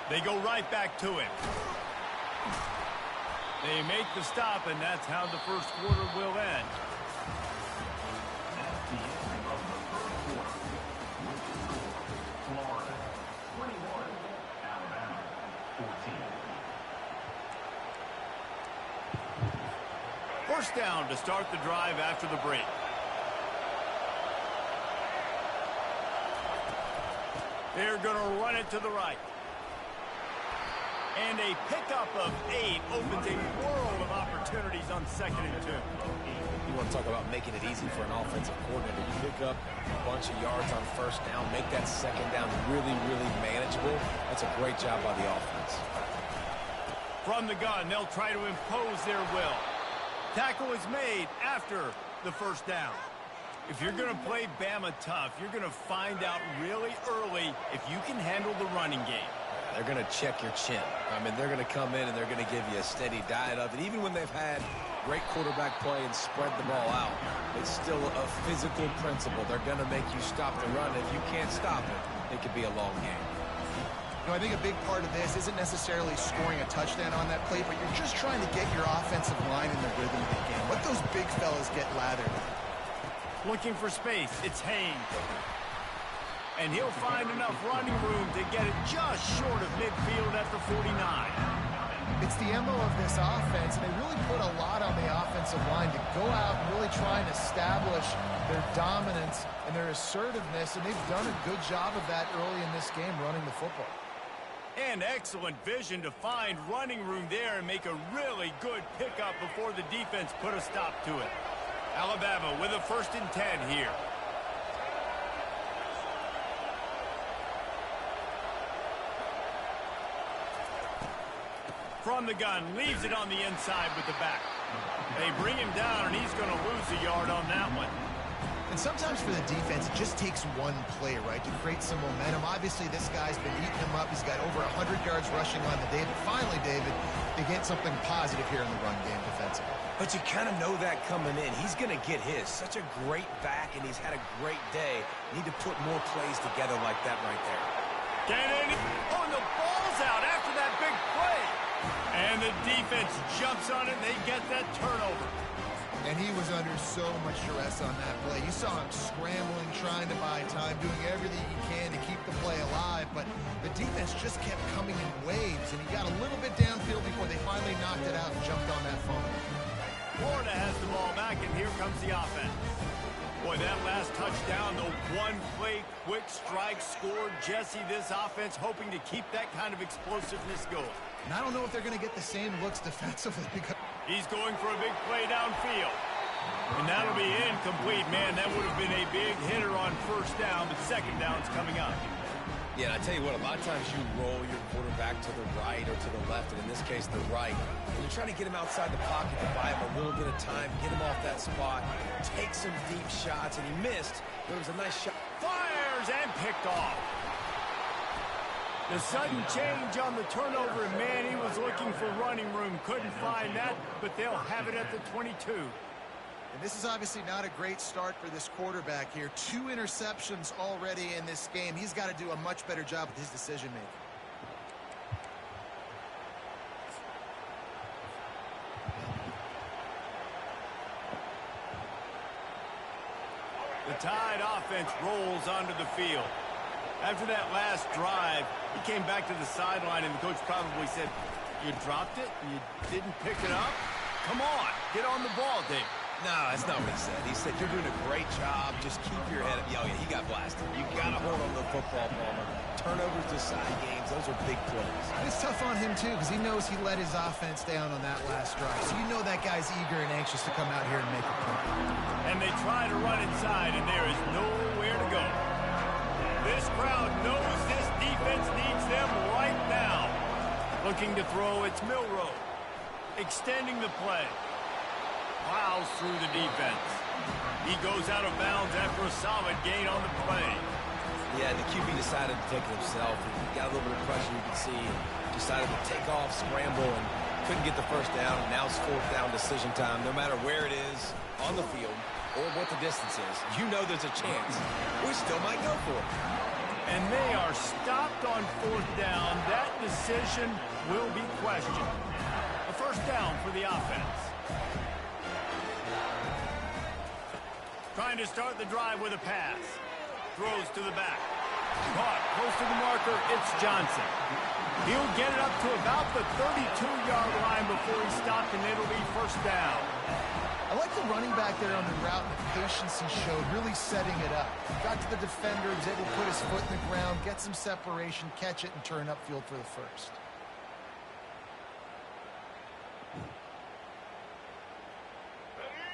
They go right back to it. They make the stop, and that's how the first quarter will end. First down to start the drive after the break. They're going to run it to the right. And a pickup of 8 opens a world of opportunities on 2nd and 2. You want to talk about making it easy for an offensive coordinator. You pick up a bunch of yards on first down, make that second down really, really manageable. That's a great job by the offense. From the gun, they'll try to impose their will. Tackle is made after the first down. If you're going to play Bama tough, you're going to find out really early if you can handle the running game. They're going to check your chin. I mean, they're going to come in and they're going to give you a steady diet of it. Even when they've had great quarterback play and spread the ball out, it's still a physical principle. They're going to make you stop the run. If you can't stop it, it could be a long game. You know, I think a big part of this isn't necessarily scoring a touchdown on that play, but you're just trying to get your offensive line in the rhythm of the game. Let those big fellas get lathered. Looking for space, it's Haynes. And he'll find enough running room to get it just short of midfield at the 49. It's the MO of this offense, and they really put a lot on the offensive line to go out and really try and establish their dominance and their assertiveness, and they've done a good job of that early in this game running the football. And excellent vision to find running room there and make a really good pickup before the defense put a stop to it. Alabama with a 1st and 10 here. From the gun, leaves it on the inside with the back. They bring him down, and he's going to lose a yard on that one. And sometimes for the defense, it just takes one play, right, to create some momentum. Obviously, this guy's been eating him up. He's got over 100 yards rushing on the day. But finally, David, they get something positive here in the run game defensively. But you kind of know that coming in. He's going to get his. Such a great back, and he's had a great day. Need to put more plays together like that right there. Get in. Oh, and the ball's out after that big play. And the defense jumps on it, and they get that turnover. And he was under so much duress on that play. You saw him scrambling, trying to buy time, doing everything he can to keep the play alive. But the defense just kept coming in waves, and he got a little bit downfield before they finally knocked it out and jumped on that phone. Florida has the ball back, and here comes the offense. Boy, that last touchdown, the one-play quick strike score. Jesse, this offense hoping to keep that kind of explosiveness going. And I don't know if they're going to get the same looks defensively because he's going for a big play downfield. And that'll be incomplete. Man, that would have been a big hitter on first down, but second down's coming up. Yeah, and I tell you what, a lot of times you roll your quarterback to the right or to the left, and in this case, the right. And you're trying to get him outside the pocket to buy him a little bit of time, get him off that spot, take some deep shots, and he missed. But it was a nice shot. Fires and picked off. The sudden change on the turnover, and man, he was looking for running room. Couldn't find that, but they'll have it at the 22. And this is obviously not a great start for this quarterback here. 2 interceptions already in this game. He's got to do a much better job with his decision-making. The Tide offense rolls onto the field. After that last drive, he came back to the sideline, and the coach probably said, "You dropped it? You didn't pick it up? Come on, get on the ball, Dave." No, that's not what he said. He said, you're doing a great job. Just keep your head up. Oh, yeah, he got blasted. You got to hold on to the football, Palmer. Turnovers decide games. Those are big plays. It's tough on him, too, because he knows he let his offense down on that last drive. So you know that guy's eager and anxious to come out here and make a play. And they try to run inside, and there is nowhere to go. This crowd knows this defense needs them right now. Looking to throw, it's Milrow. Extending the play. Plows through the defense. He goes out of bounds after a solid gain on the play. Yeah, the QB decided to take it himself. He got a little bit of pressure, you can see. Decided to take off, scramble, and couldn't get the first down. Now it's 4th down decision time. No matter where it is on the field or what the distance is, you know there's a chance. We still might go for it. And they are stopped on 4th down. That decision will be questioned. A first down for the offense. Trying to start the drive with a pass. Throws to the back. Caught close to the marker. It's Johnson. He'll get it up to about the 32-yard line before he's stopped, and it'll be first down. I like the running back there on the route and the patience he showed, really setting it up. Got to the defender, was able to put his foot in the ground, get some separation, catch it, and turn upfield for the first.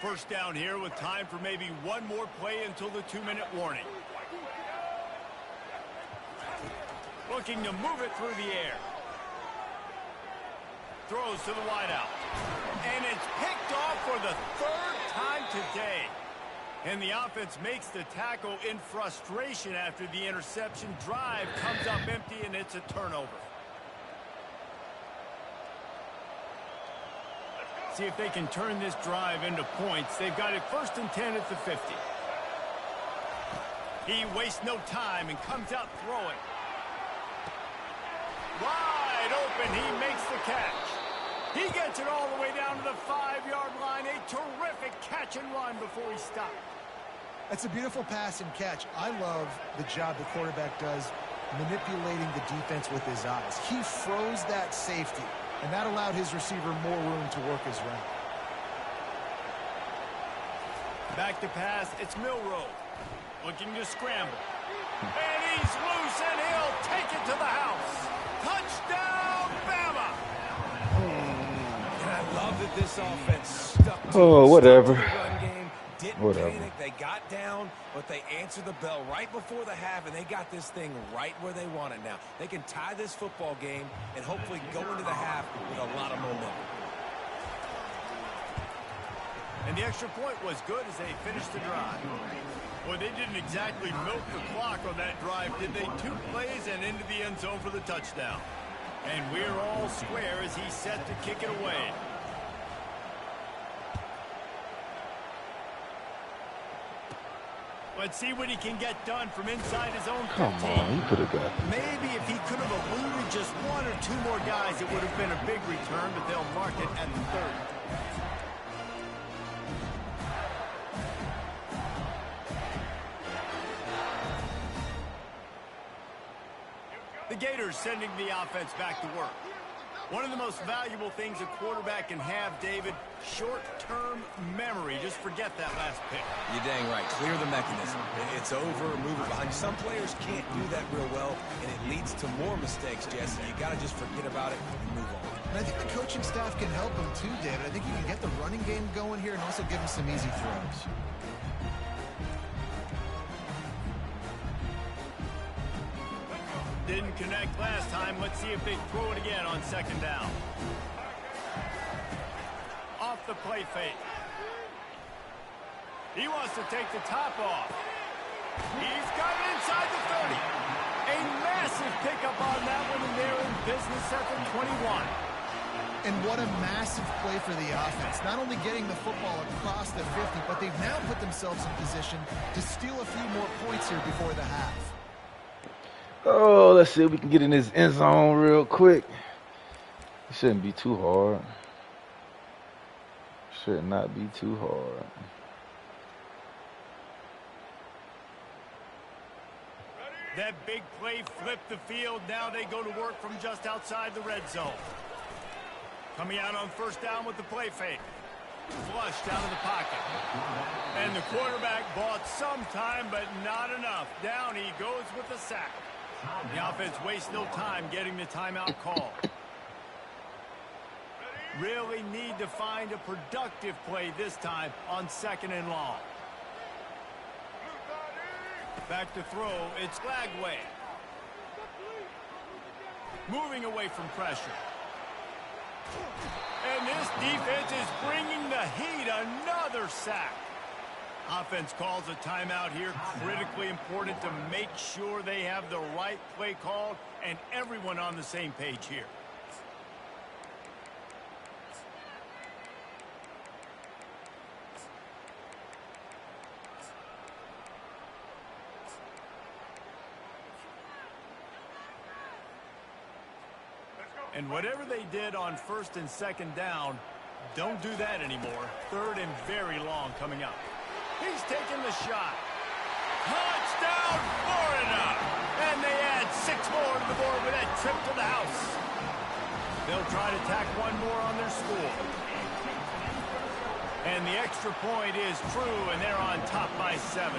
First down here with time for maybe one more play until the 2-minute warning. Looking to move it through the air. Throws to the wideout. And it's picked off for the 3rd time today. And the offense makes the tackle in frustration after the interception. Drive comes up empty, and it's a turnover. See if they can turn this drive into points. They've got it 1st and 10 at the 50. He wastes no time and comes out throwing. Wide open, he makes the catch. He gets it all the way down to the 5-yard line. A terrific catch and run before he stopped. That's a beautiful pass and catch. I love the job the quarterback does manipulating the defense with his eyes. He froze that safety, and that allowed his receiver more room to work his route. Back to pass, it's Milroe. Looking to scramble. And he's loose, and he'll take it to the house. Touchdown, Bama! And I love that this offense stuck to whatever. the run game. Didn't Whatever. panic. They got down, but they answered the bell right before the half, and they got this thing right where they want it now. They can tie this football game and hopefully go into the half with a lot of momentum. And the extra point was good as they finished the drive. Well, they didn't exactly milk the clock on that drive, did they? 2 plays and into the end zone for the touchdown. And we're all square as he's set to kick it away. Let's see what he can get done from inside his own 15. Come on, you could have got this. Maybe if he could have eluded just 1 or 2 more guys, it would have been a big return, but they'll mark it at the 30. The Gators sending the offense back to work. One of the most valuable things a quarterback can have, David, short-term memory. Just forget that last pick. You're dang right. Clear the mechanism. It's over, move it behind. Some players can't do that real well, and it leads to more mistakes, Jesse. You got to just forget about it and move on. And I think the coaching staff can help him too, David. I think you can get the running game going here and also give him some easy throws. Didn't connect last time. Let's see if they throw it again on 2nd down. Off the play fake. He wants to take the top off. He's got it inside the 30. A massive pickup on that one, and they're in business at the 21. And what a massive play for the offense. Not only getting the football across the 50, but they've now put themselves in position to steal a few more points here before the half. Oh, let's see if we can get in this end zone real quick. It shouldn't be too hard. Should not be too hard. That big play flipped the field. Now they go to work from just outside the red zone. Coming out on 1st down with the play fake. Flushed out of the pocket. And the quarterback bought some time, but not enough. Down he goes with the sack. The offense wastes no time getting the timeout call. Really need to find a productive play this time on 2nd and long. Back to throw, it's Lagway. Moving away from pressure. And this defense is bringing the heat. Another sack. Offense calls a timeout here. Critically important to make sure they have the right play called and everyone on the same page here. And whatever they did on 1st and 2nd down, don't do that anymore. 3rd and very long coming up. He's taking the shot. Touchdown, Florida! And they add 6 more to the board with that trip to the house. They'll try to tack one more on their score. And the extra point is true, and they're on top by 7.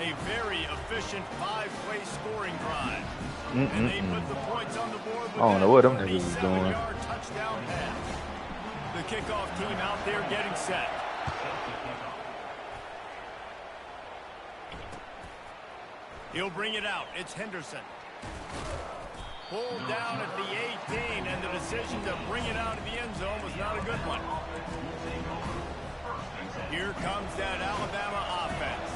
A very efficient 5-play scoring drive. And they put the points on the board with I don't know what them niggas is 37-yard touchdown pass. The kickoff team out there getting set. He'll bring it out. It's Henderson. Pulled down at the 18, and the decision to bring it out of the end zone was not a good one. Here comes that Alabama offense.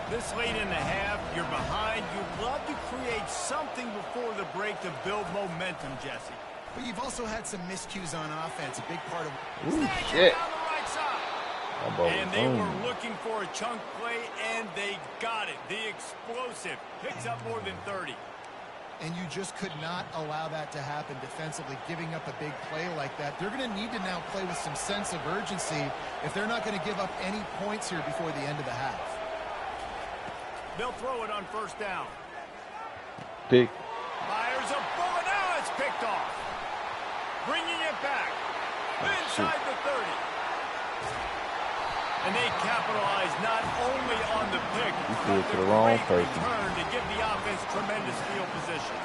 This late in the half, you're behind. You'd love to create something before the break to build momentum, Jesse. But you've also had some miscues on offense, a big part of... Ooh, shit. Down the right side. And they were looking for a chunk play, and they got it. The explosive picks up more than 30. And you just could not allow that to happen defensively, giving up a big play like that. They're going to need to now play with some sense of urgency if they're not going to give up any points here before the end of the half. They'll throw it on 1st down. Big. Fires a bullet. Now it's picked off. Bringing it back. Inside the 30. And they capitalize not only on the pick, threw it to the wrong person. Return to give the offense tremendous field position.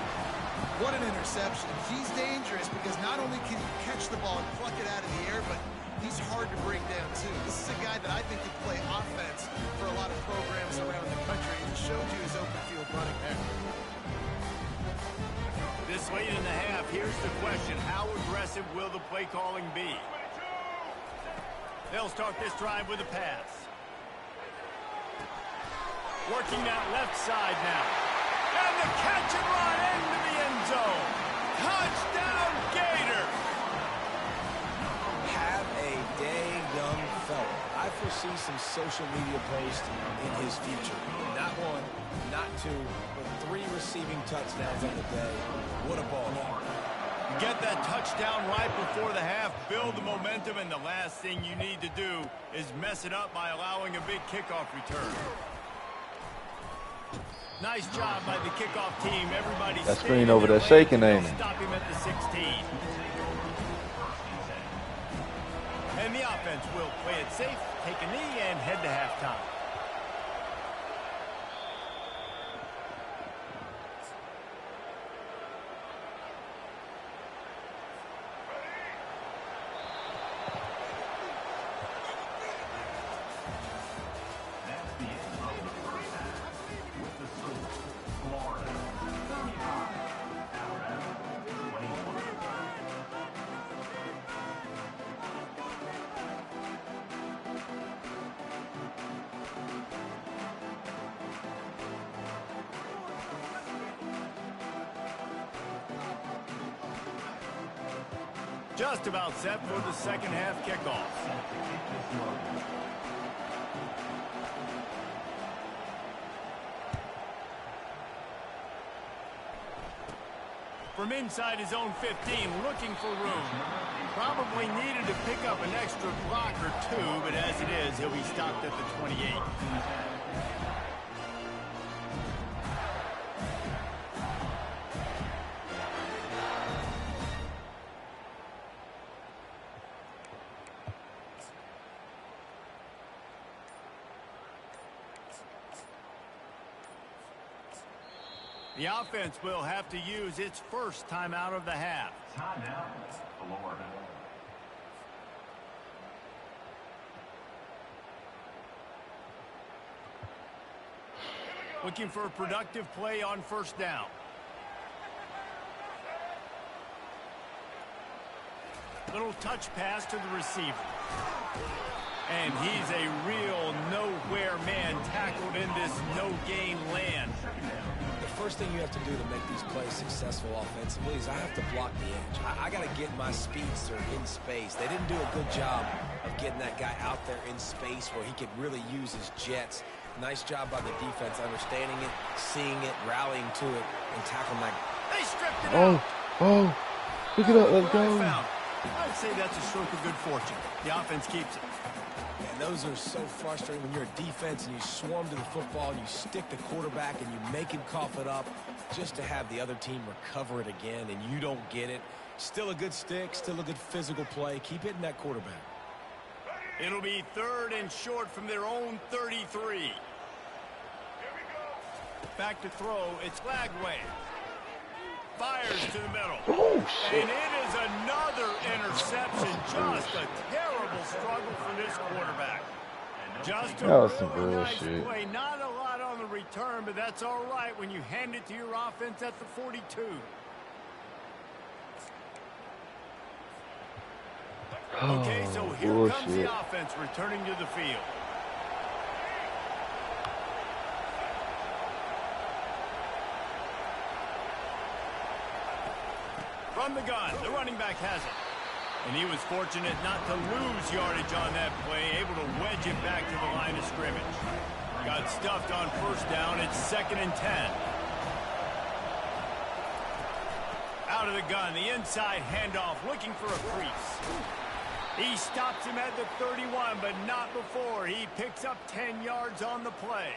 What an interception. He's dangerous because not only can he catch the ball and pluck it out of the air, but he's hard to bring down, too. This is a guy that I think could play offense for a lot of programs around the country, and he showed you his open field running there. This late in the half, here's the question. How aggressive will the play calling be? They'll start this drive with a pass. Working that left side now. And the catch and run into the end zone. Touchdown, Gators! Have a day, young fella. I foresee some social media posts in his future. Not 1, not 2, but 3 receiving touchdowns on the day. What a ball game. Get that touchdown right before the half, build the momentum, and the last thing you need to do is mess it up by allowing a big kickoff return. Nice job by the kickoff team. Everybody that screen over there shaking, ain't it? Stop him at the 16. And the offense will play it safe, take a knee, and head to halftime. Just about set for the second half kickoff. From inside his own 15, looking for room. Probably needed to pick up an extra block or 2, but as it is, he'll be stopped at the 28. The offense will have to use its first timeout of the half. Timeout, Florida. Looking for a productive play on 1st down. Little touch pass to the receiver. And he's a real nowhere man tackled in this no-gain land. The first thing you have to do to make these plays successful offensively is I have to block the edge. I got to get my speedster in space. They didn't do a good job of getting that guy out there in space where he could really use his jets. Nice job by the defense understanding it, seeing it, rallying to it, and tackling that. They stripped it out. Oh. Pick it up, let's What go. I found, I'd say that's a stroke of good fortune. The offense keeps it. And those are so frustrating when you're a defense and you swarm to the football and you stick the quarterback and you make him cough it up just to have the other team recover it again and you don't get it. Still a good stick, still a good physical play. Keep hitting that quarterback. It'll be 3rd and short from their own 33. Back to throw, it's Lagway. Fires to the middle. Oh, shit. And it is another interception. Just a terrible struggle for this quarterback. Just a That was some really nice bullshit. play. Not a lot on the return, but that's all right when you hand it to your offense at the 42. Okay, so here comes the offense returning to the field. From the gun, the running back has it. And he was fortunate not to lose yardage on that play, able to wedge it back to the line of scrimmage. Got stuffed on 1st down, it's 2nd and 10. Out of the gun, the inside handoff, looking for a crease. He stops him at the 31, but not before. He picks up 10 yards on the play.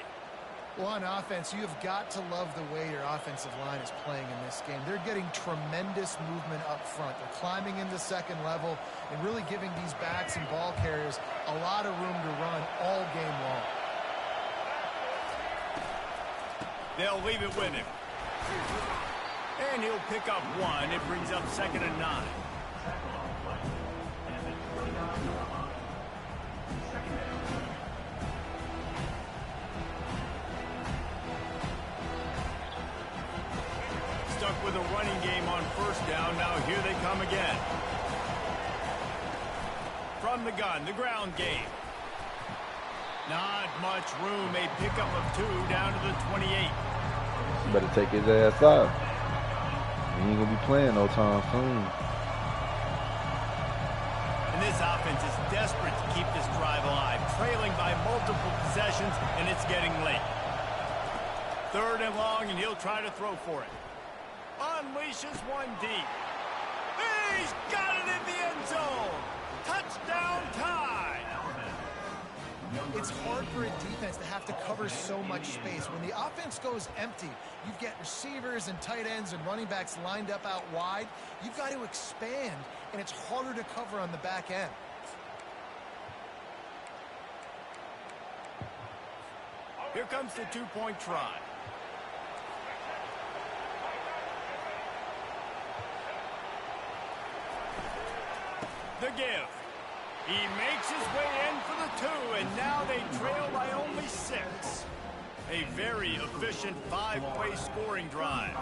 Well, on offense, you have got to love the way your offensive line is playing in this game. They're getting tremendous movement up front. They're climbing into 2nd level and really giving these backs and ball carriers a lot of room to run all game long. They'll leave it with him. And he'll pick up 1. It brings up 2nd and 9. Stuck with a running game on 1st down. Now here they come again. From the gun, the ground game. Not much room. A pickup of 2 down to the 28. Better take his ass out. He ain't gonna be playing no time soon. And this offense is desperate to keep this drive alive, trailing by multiple possessions, and it's getting late. 3rd and long, and he'll try to throw for it. Unleashes 1 deep. He's got it in the end zone. Touchdown tie. It's hard for a defense to have to cover so much space. When the offense goes empty, you've got receivers and tight ends and running backs lined up out wide. You've got to expand, and it's harder to cover on the back end. Here comes the 2-point try. The give. He makes his way in for the 2, and now they trail by only 6. A very efficient 5-play scoring drive.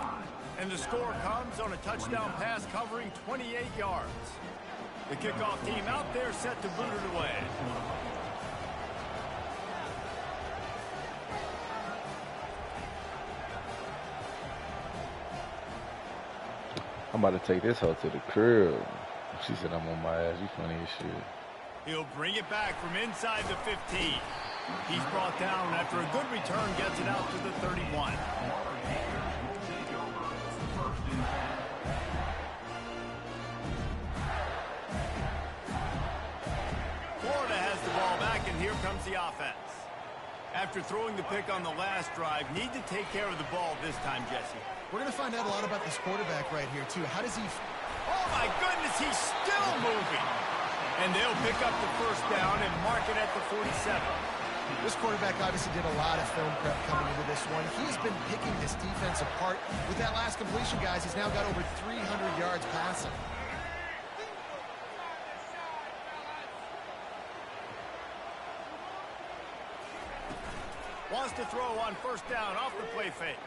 And the score comes on a touchdown pass covering 28 yards. The kickoff team out there set to boot it away. I'm about to take this hoe to the crib. She said I'm on my ass. You funny as shit. He'll bring it back from inside the 15. He's brought down after a good return, gets it out to the 31. Florida has the ball back, and here comes the offense. After throwing the pick on the last drive, need to take care of the ball this time, Jesse. We're going to find out a lot about this quarterback right here, too. How does he... Oh, my goodness, he's still moving. And they'll pick up the 1st down and mark it at the 47. This quarterback obviously did a lot of film prep coming into this one. He's been picking this defense apart. With that last completion, guys, he's now got over 300 yards passing. Wants to throw on 1st down off the play fake.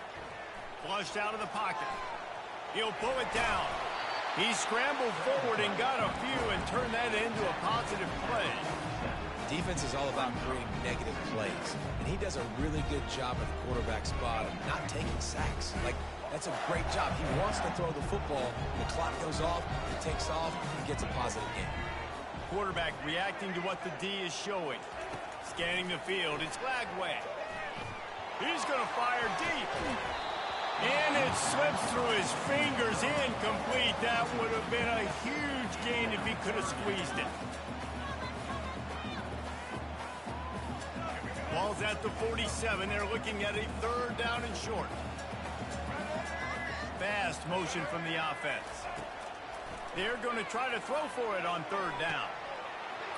Flushed out of the pocket. He'll pull it down. He scrambled forward and got a few and turned that into a positive play. Defense is all about creating negative plays, and he does a really good job at the quarterback spot of not taking sacks. Like, that's a great job. He wants to throw the football. The clock goes off, he takes off, he gets a positive game. Quarterback reacting to what the D is showing. Scanning the field, it's Lagway. He's going to fire deep. And it slips through his fingers, incomplete. That would have been a huge gain if he could have squeezed it. Ball's at the 47. They're looking at a third down and short. Fast motion from the offense. They're going to try to throw for it on third down.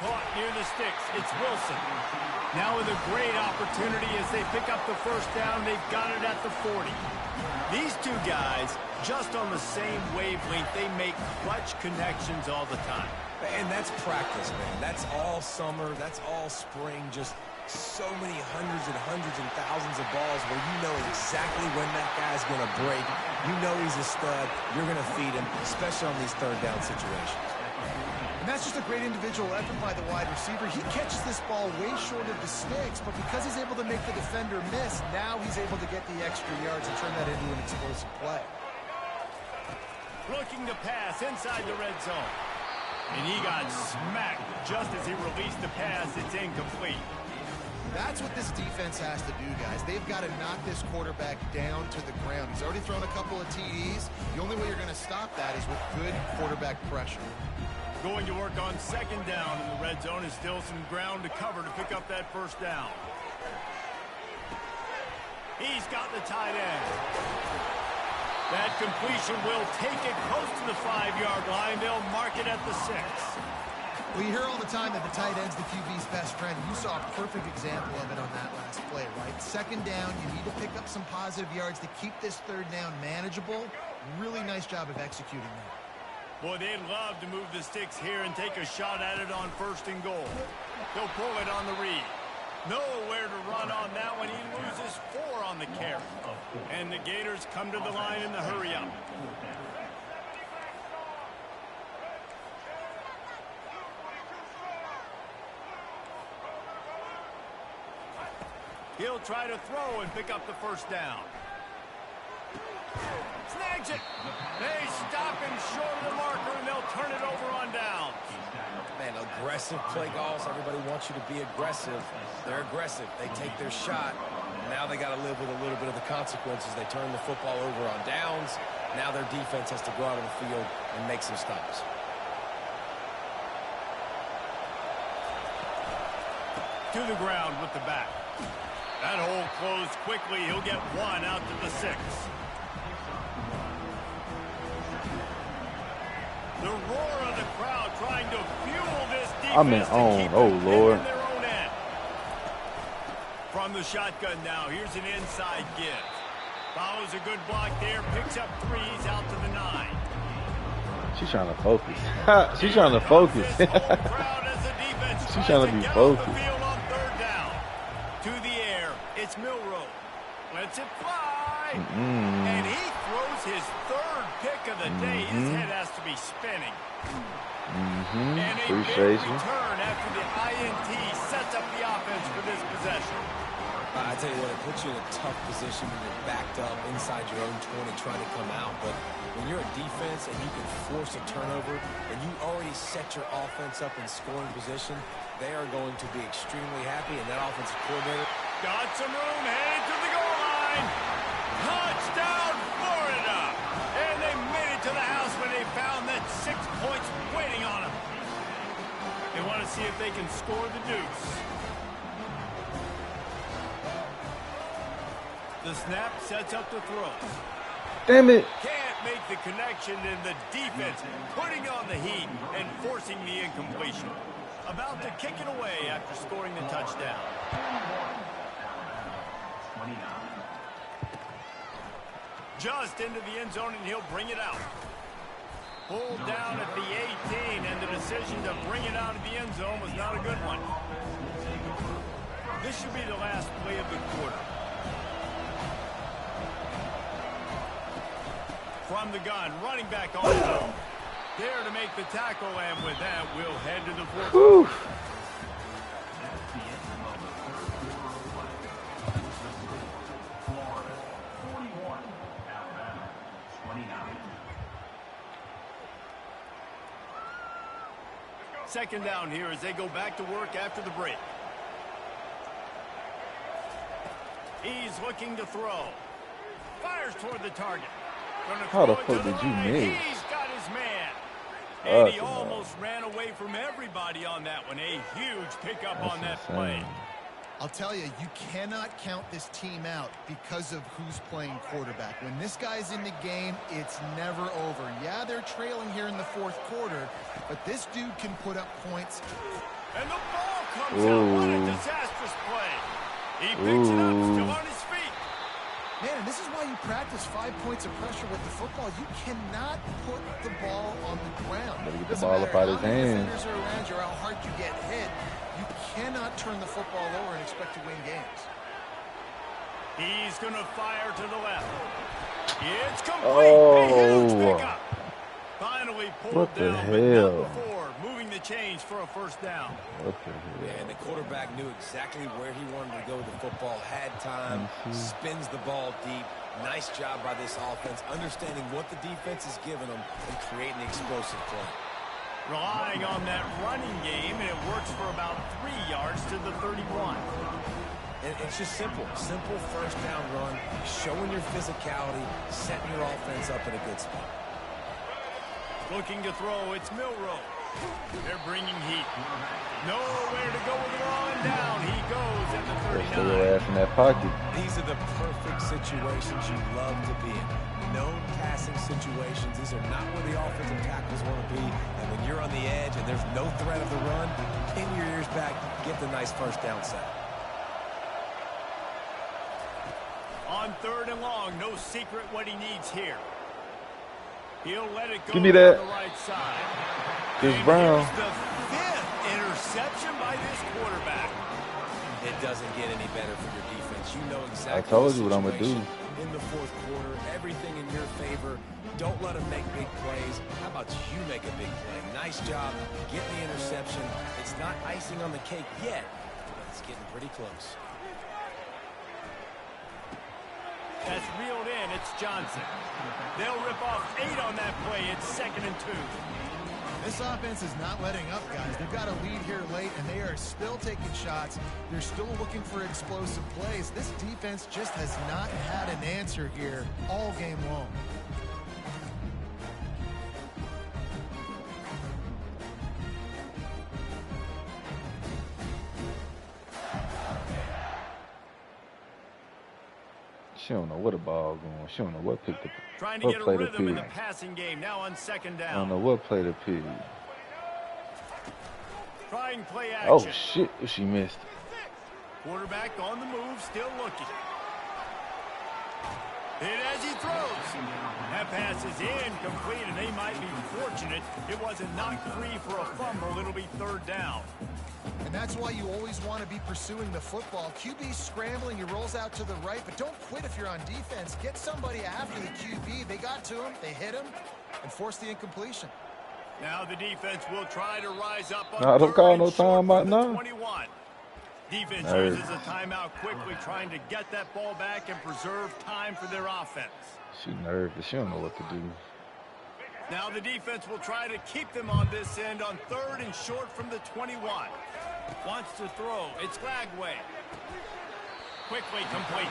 Caught near the sticks. It's Wilson. Now with a great opportunity as they pick up the first down. They've got it at the 40. These two guys, just on the same wavelength, they make clutch connections all the time. And that's practice, man. That's all summer. That's all spring. Just so many hundreds and thousands of balls where you know exactly when that guy's going to break. You know he's a stud. You're going to feed him, especially on these third down situations. And that's just a great individual effort by the wide receiver. He catches this ball way short of the sticks, but because he's able to make the defender miss, now he's able to get the extra yards and turn that into an explosive play. Looking to pass inside the red zone. And he got smacked just as he released the pass. It's incomplete. That's what this defense has to do, guys. They've got to knock this quarterback down to the ground. He's already thrown a couple of TDs. The only way you're going to stop that is with good quarterback pressure. Going to work on second down in the red zone is still some ground to cover to pick up that first down. He's got the tight end. That completion will take it close to the 5-yard line. They'll mark it at the 6. Well, you hear all the time that the tight end's the QB's best friend. You saw a perfect example of it on that last play, right? Second down, you need to pick up some positive yards to keep this third down manageable. Really nice job of executing that. Boy, they'd love to move the sticks here and take a shot at it on first and goal. They'll pull it on the read. Nowhere to run on that one. He loses 4 on the carry. And the Gators come to the line in the hurry-up. He'll try to throw and pick up the first down. Snags it. They stop him short of the marker, and they'll turn it over on downs. Man, aggressive play calls. Everybody wants you to be aggressive. They're aggressive. They take their shot. Now they got to live with a little bit of the consequences. They turn the football over on downs. Now their defense has to go out on the field and make some stops. To the ground with the back. That hole closed quickly. He'll get 1 out to the 6. The roar of the crowd trying to fuel this defense. I'm in on. Oh, Lord. Their own end. From the shotgun now, here's an inside give. Follows a good block there, picks up 3, he's out to the 9. She's trying to focus. She's trying to focus. She's trying to be focused. On third down. To the air, it's Milroe. Lets it fly. And he throws his 3rd pick of the day. His head has to be spinning. And a big return after the INT sets up the offense for this possession. I tell you what, it puts you in a tough position when you're backed up inside your own 20 trying to come out. But when you're a defense and you can force a turnover and you already set your offense up in scoring position, they are going to be extremely happy. And that offensive coordinator got some room, headed to the goal line. Touchdown, Florida. And they made it to the house when they found that 6 points waiting on them. They want to see if they can score the deuce. The snap sets up the throw. Damn it. Can't make the connection, and the defense putting on the heat and forcing the incompletion. About to kick it away after scoring the touchdown. Just into the end zone, and he'll bring it out. Pulled down at the 18, and the decision to bring it out of the end zone was not a good one. This should be the last play of the quarter. From the gun, running back on the zone. There to make the tackle, and with that, we'll head to the 4th. Second down here as they go back to work after the break. He's looking to throw. Fires toward the target. How the fuck did you miss? He's got his man. Oh, And he that's almost ran away from everybody on that one. A huge pickup on that play. I'll tell you, you cannot count this team out because of who's playing quarterback. When this guy's in the game, it's never over. Yeah, they're trailing here in the fourth quarter, but this dude can put up points. And the ball comes out. What a disastrous play. He picks it up, still on his feet. Man, and this is why you practice 5 points of pressure with the football. You cannot put the ball on the ground. Better get the ball up out of his hands. Defenders are around you, or how hard you get hit. You cannot turn the football over and expect to win games. He's going to fire to the left. It's complete. A huge pickup. Finally pulled down, but not before moving the chains for a first down. What the hell? And the quarterback knew exactly where he wanted to go with the football, had time, spins the ball deep. Nice job by this offense, understanding what the defense is giving them and creating an explosive play. Relying on that running game, and it works for about 3 yards to the 31. And it's just simple first down run, showing your physicality, setting your offense up in a good spot. Looking to throw, it's Milrow. They're bringing heat. Nowhere to go with the ball, and down he goes at the 39. Stay your ass in that pocket. These are the perfect situations you love to be in. Known passing situations. These are not where the offensive tackles want to be. And when you're on the edge and there's no threat of the run, pin your ears back, get the nice first down set. On 3rd and long, no secret what he needs here. He'll let it go. Give me that. On the right side. Chris Brown. Here's the 5th interception by this quarterback. It doesn't get any better for your defense. You know exactly. I told you what I'm gonna do. In the fourth quarter, everything in your favor. Don't let them make big plays. How about you make a big play? Nice job. Get the interception. It's not icing on the cake yet, but it's getting pretty close. That's reeled in. It's Johnson. They'll rip off 8 on that play. It's 2nd and 2. This offense is not letting up, guys. They've got a lead here late, and they are still taking shots. They're still looking for explosive plays. This defense just has not had an answer here all game long. She don't know what the ball going. She don't know what picked the Trying to get a rhythm in the passing game. Now on 2nd down. I don't know what play the pig. Trying play action. Oh shit! She missed. Quarterback on the move, still looking. Hit as he throws. That pass is incomplete, and they might be fortunate it wasn't knocked free for a fumble. It'll be 3rd down. And that's why you always want to be pursuing the football. QB's scrambling, he rolls out to the right, but don't quit if you're on defense. Get somebody after the QB. They got to him, they hit him, and forced the incompletion. Now the defense will try to rise up on Nah, don't call no timeout now. 21. Defense uses a timeout quickly, trying to get that ball back and preserve time for their offense. She nervous. She don't know what to do. Now the defense will try to keep them on this end on 3rd and short from the 21. Wants to throw. It's Lagway. Quickly complete.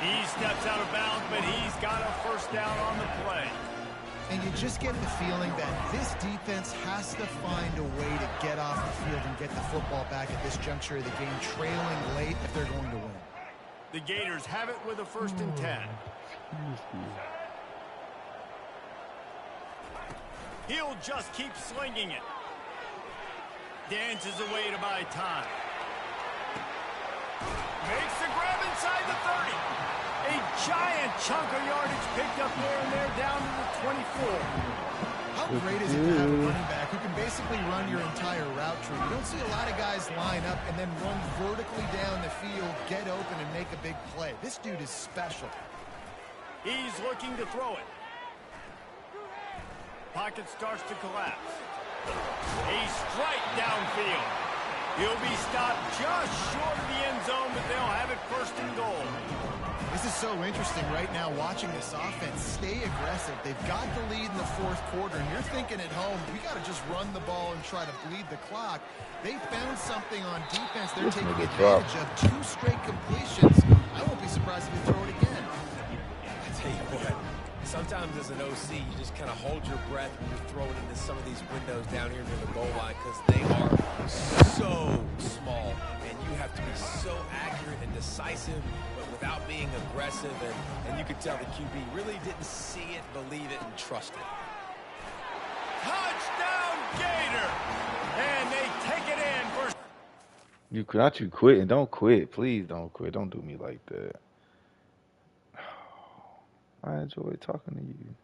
He steps out of bounds, but he's got a first down on the play. And you just get the feeling that this defense has to find a way to get off the field and get the football back at this juncture of the game, trailing late if they're going to win. The Gators have it with a 1st and 10. He'll just keep slinging it. Dances away to buy time. Makes the grab inside the 30. A giant chunk of yardage picked up there, and they're down to the 24. How great is it to have a running back who can basically run your entire route tree? You don't see a lot of guys line up and then run vertically down the field, get open, and make a big play. This dude is special. He's looking to throw it. Pocket starts to collapse. A strike downfield. He'll be stopped just short of the end zone, but they'll have it 1st and goal. This is so interesting right now watching this offense stay aggressive. They've got the lead in the fourth quarter, and you're thinking at home, we got to just run the ball and try to bleed the clock. They found something on defense. They're taking advantage of 2 straight completions. I won't be surprised if they throw it again. sometimes as an OC, you just kind of hold your breath when you're throwing into some of these windows down here near the goal line because they are so small, and you have to be so accurate and decisive, but without being aggressive, and you could tell the QB really didn't see it, believe it, and trust it. Touchdown Gator! And they take it in for... Not you quitting. Don't quit. Please don't quit. Don't do me like that. I enjoy talking to you.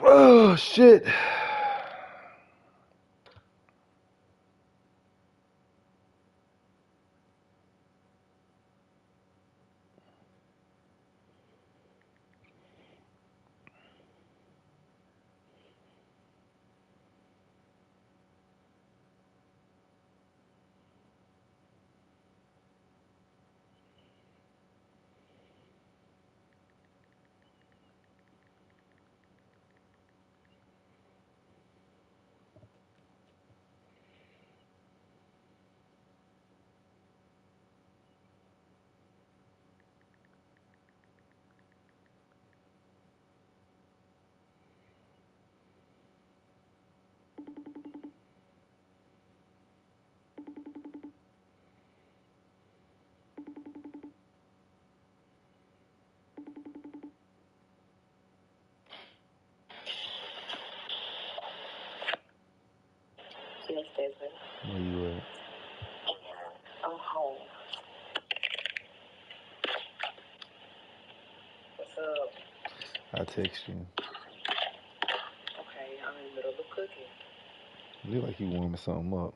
Oh, shit. Yes, Desmond. Where you at? I'm home. What's up? I text you. Okay, I'm in the middle of cooking. You look like you warming something up.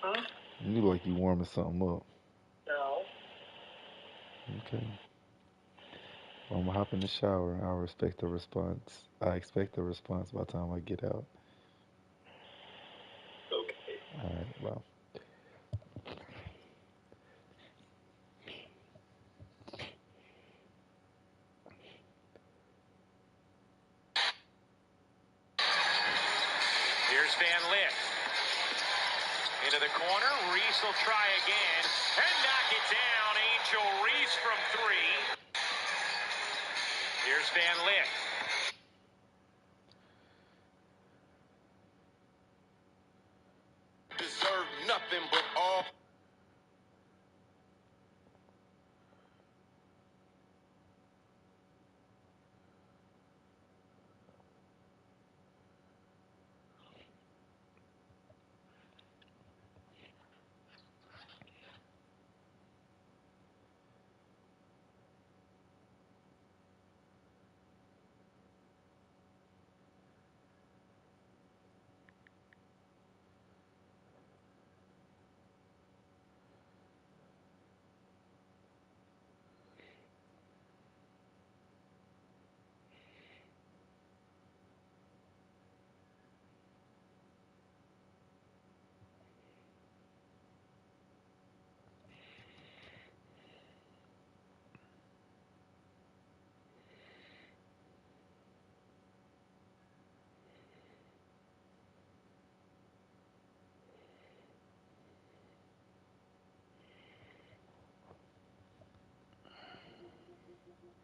Huh? You look like you warming something up. No. Okay. Well, I'm gonna hop in the shower. I'll respect the response. I expect the response by the time I get out. Okay. All right. Well. Here's Van Lith. Into the corner. Reese will try again. And knock it down. Angel Reese from 3. Here's Van Lith.